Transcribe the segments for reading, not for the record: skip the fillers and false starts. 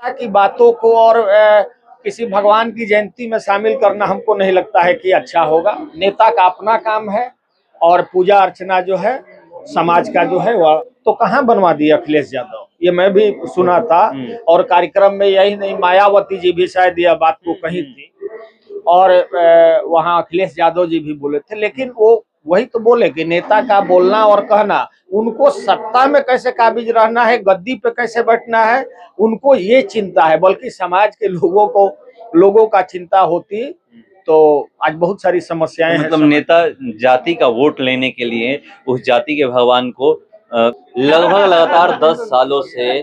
की बातों को और किसी भगवान की जयंती में शामिल करना हमको नहीं लगता है कि अच्छा होगा। नेता का अपना काम है और पूजा अर्चना जो है समाज का जो है वह तो कहाँ बनवा दिया अखिलेश यादव, ये मैं भी सुना था। और कार्यक्रम में यही नहीं, मायावती जी भी शायद यह बात को कही थी और वहाँ अखिलेश यादव जी भी बोले थे। लेकिन वो वही तो बोले कि नेता का बोलना और कहना, उनको सत्ता में कैसे काबिज रहना है, गद्दी पे कैसे बैठना है, उनको ये चिंता है, बल्कि समाज के लोगों का चिंता होती तो आज बहुत सारी समस्याएं हैं। मतलब नेता जाति का वोट लेने के लिए उस जाति के भगवान को लगभग लगातार 10 सालों से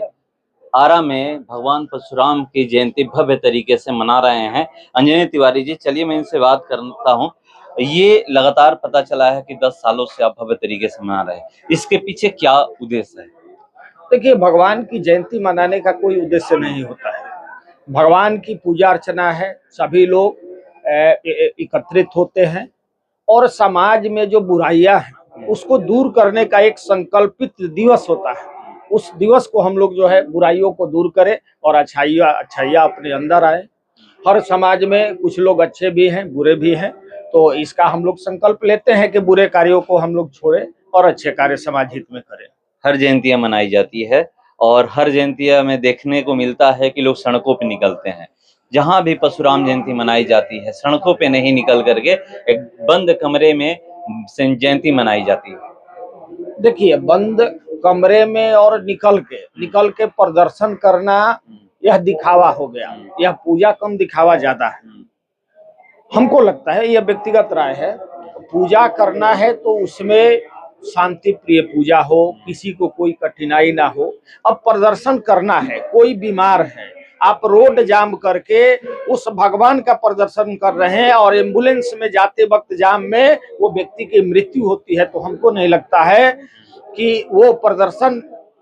आरा में भगवान परशुराम की जयंती भव्य तरीके से मना रहे हैं। अंजनी तिवारी जी, चलिए मैं इनसे बात करता हूँ। ये लगातार पता चला है कि 10 सालों से आप भव्य तरीके से मना रहे हैं, इसके पीछे क्या उद्देश्य है? देखिए, भगवान की जयंती मनाने का कोई उद्देश्य नहीं होता है। भगवान की पूजा अर्चना है, सभी लोग एकत्रित होते हैं और समाज में जो बुराइयां हैं उसको दूर करने का एक संकल्पित दिवस होता है। उस दिवस को हम लोग जो है बुराइयों को दूर करें और अच्छाइयाँ अपने अंदर आए। हर समाज में कुछ लोग अच्छे भी हैं, बुरे भी हैं, तो इसका हम लोग संकल्प लेते हैं कि बुरे कार्यों को हम लोग छोड़ें और अच्छे कार्य समाज हित में करें। हर जयंतियां मनाई जाती है और हर जयंतियां में देखने को मिलता है कि लोग सड़कों पे निकलते हैं। जहां भी परशुराम जयंती मनाई जाती है, सड़कों पे नहीं निकल करके एक बंद कमरे में जयंती मनाई जाती है। देखिए, बंद कमरे में और निकल के प्रदर्शन करना, यह दिखावा हो गया। यह पूजा कम, दिखावा ज्यादा है। हमको लगता है, यह व्यक्तिगत राय है, पूजा करना है तो उसमें शांति प्रिय पूजा हो, किसी को कोई कठिनाई ना हो। अब प्रदर्शन करना है, कोई बीमार है, आप रोड जाम करके उस भगवान का प्रदर्शन कर रहे हैं और एम्बुलेंस में जाते वक्त जाम में वो व्यक्ति की मृत्यु होती है, तो हमको नहीं लगता है कि वो प्रदर्शन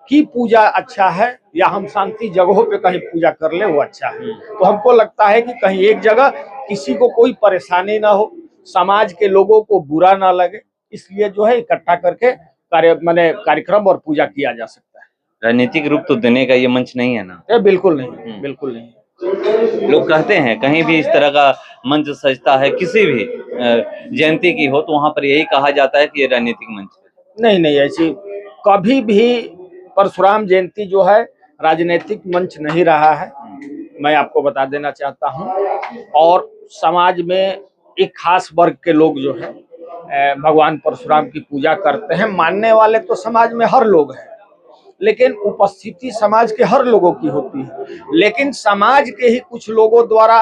की पूजा अच्छा है या हम शांति जगहों पे कहीं पूजा कर ले वो अच्छा है। तो हमको लगता है कि कहीं एक जगह किसी को कोई परेशानी ना हो, समाज के लोगों को बुरा ना लगे, इसलिए जो है इकट्ठा करके कार्यक्रम और पूजा किया जा सकता है। राजनीतिक रूप तो देने का ये मंच नहीं है ना? बिल्कुल नहीं, बिल्कुल नहीं। लोग कहते हैं कहीं भी इस तरह का मंच सजता है, किसी भी जयंती की हो, तो वहां पर यही कहा जाता है कि ये राजनीतिक मंच है। नहीं, ऐसी कभी भी परशुराम जयंती जो है राजनीतिक मंच नहीं रहा है, मैं आपको बता देना चाहता हूं। और समाज में एक खास वर्ग के लोग जो है भगवान परशुराम की पूजा करते हैं। मानने वाले तो समाज में हर लोग हैं, लेकिन उपस्थिति समाज के हर लोगों की होती है। लेकिन समाज के ही कुछ लोगों द्वारा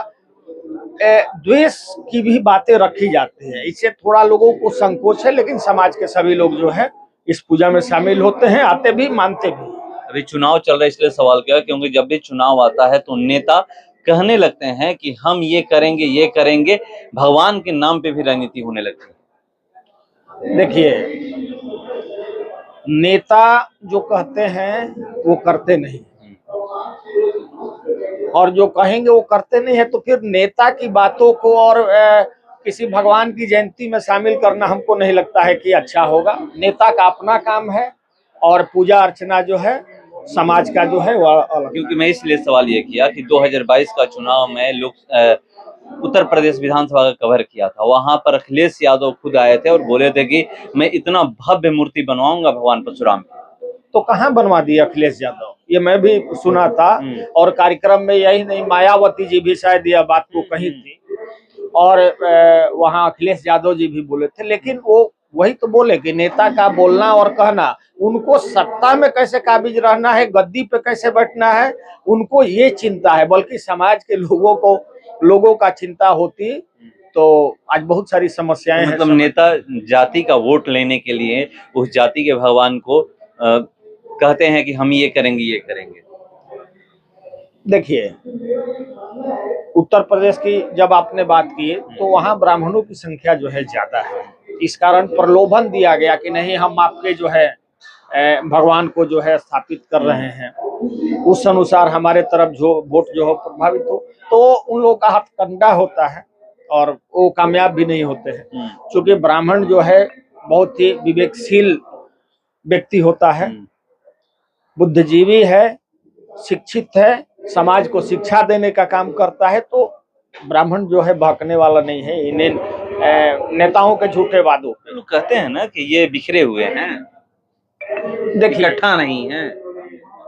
द्वेष की भी बातें रखी जाती है, इससे थोड़ा लोगों को संकोच है। लेकिन समाज के सभी लोग जो है इस पूजा में शामिल होते हैं, आते भी, मानते भी। अभी चुनाव चल रहा है इसलिए सवाल किया, क्योंकि जब भी चुनाव आता है तो नेता कहने लगते हैं कि हम ये करेंगे, भगवान के नाम पे भी राजनीति होने लगती है। देखिए, नेता जो कहते हैं वो करते नहीं, और जो कहेंगे वो करते नहीं है, तो फिर नेता की बातों को और किसी भगवान की जयंती में शामिल करना हमको नहीं लगता है कि अच्छा होगा। नेता का अपना काम है और पूजा अर्चना जो है समाज का जो है वह अलग। क्योंकि मैं इसलिए सवाल ये किया कि 2022 का चुनाव में लोग उत्तर प्रदेश विधानसभा का कवर किया था, वहां पर अखिलेश यादव खुद आए थे और बोले थे कि मैं इतना भव्य मूर्ति बनवाऊंगा भगवान परशुराम की। तो कहाँ बनवा दिया अखिलेश यादव, ये मैं भी सुना था। और कार्यक्रम में यही नहीं, मायावती जी भी शायद यह बात को कही थी और वहाँ अखिलेश यादव जी भी बोले थे। लेकिन वो वही तो बोले कि नेता का बोलना और कहना, उनको सत्ता में कैसे काबिज रहना है, गद्दी पे कैसे बैठना है, उनको ये चिंता है, बल्कि समाज के लोगों का चिंता होती तो आज बहुत सारी समस्याएं हैं। मतलब नेता जाति का वोट लेने के लिए उस जाति के भगवान को कहते हैं कि हम ये करेंगे। देखिए, उत्तर प्रदेश की जब आपने बात की तो वहाँ ब्राह्मणों की संख्या जो है ज्यादा है, इस कारण प्रलोभन दिया गया कि नहीं, हम आपके जो है भगवान को जो है स्थापित कर रहे हैं, उस अनुसार हमारे तरफ जो वोट जो हो प्रभावित हो, तो उन लोगों का हाथ कंडा होता है और वो कामयाब भी नहीं होते हैं। क्योंकि ब्राह्मण जो है बहुत ही विवेकशील व्यक्ति होता है, बुद्धिजीवी है, शिक्षित है समाज को शिक्षा देने का काम करता है। तो ब्राह्मण जो है बहकने वाला नहीं है इन्हें नेताओं के झूठे वादों पे। लोग कहते हैं ना कि ये बिखरे हुए हैं, देखिए, इकट्ठा नहीं है।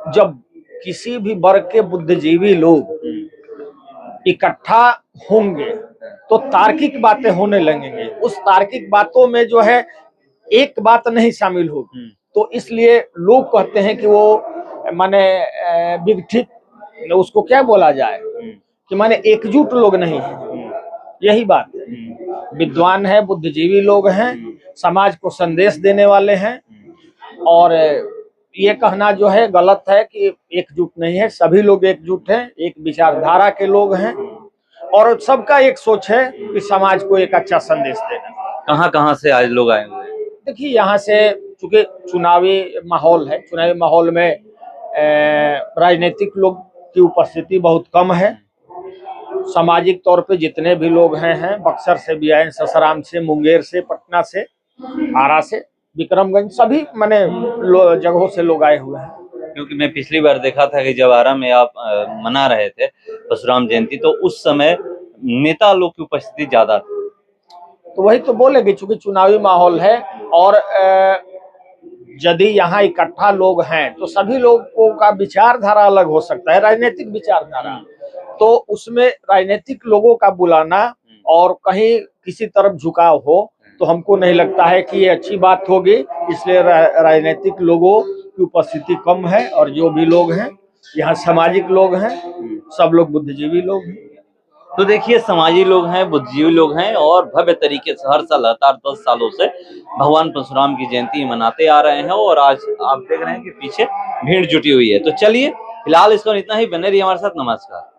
जब किसी भी वर्ग के बुद्धिजीवी लोग इकट्ठा होंगे तो तार्किक बातें होने लगेंगे। उस तार्किक बातों में जो है एक बात नहीं शामिल होगी। तो इसलिए लोग कहते हैं कि वो माने विघटित, उसको क्या बोला जाए कि माने एकजुट लोग नहीं है। यही बात है। विद्वान है, बुद्धिजीवी लोग हैं, समाज को संदेश देने वाले हैं। और ये कहना जो है गलत है कि एकजुट नहीं है। सभी लोग एकजुट हैं, एक विचारधारा के लोग हैं और सबका एक सोच है कि समाज को एक अच्छा संदेश देना। कहाँ कहाँ से आज लोग आए हुए हैं? देखिए, यहाँ से चूंकि चुनावी माहौल है, चुनावी माहौल में राजनीतिक लोग की उपस्थिति बहुत कम है। सामाजिक तौर पे जितने भी लोग हैं बक्सर से भी आए, ससाराम से, मुंगेर से, पटना से, आरा से, विक्रमगंज, सभी माने जगहों से लोग आए हुए हैं। क्योंकि मैं पिछली बार देखा था कि जब आरा में आप मना रहे थे परशुराम जयंती, तो उस समय नेता लोग की उपस्थिति ज्यादा थी। तो वही तो बोलेगी, चूंकि चुनावी माहौल है और यदि यहाँ इकट्ठा लोग हैं तो सभी लोगों का विचारधारा अलग हो सकता है, राजनीतिक विचारधारा। तो उसमें राजनीतिक लोगों का बुलाना और कहीं किसी तरफ झुकाव हो तो हमको नहीं लगता है कि ये अच्छी बात होगी। इसलिए राजनीतिक लोगों की उपस्थिति कम है और जो भी लोग हैं यहाँ सामाजिक लोग हैं, सब लोग बुद्धिजीवी लोग हैं। तो देखिए, समाजी लोग हैं, बुद्धिजीवी लोग हैं और भव्य तरीके से हर साल लगातार 10 सालों से भगवान परशुराम की जयंती मनाते आ रहे हैं और आज आप देख रहे हैं कि पीछे भीड़ जुटी हुई है। तो चलिए, फिलहाल इसको इतना ही। बने रहिए हमारे साथ। नमस्कार।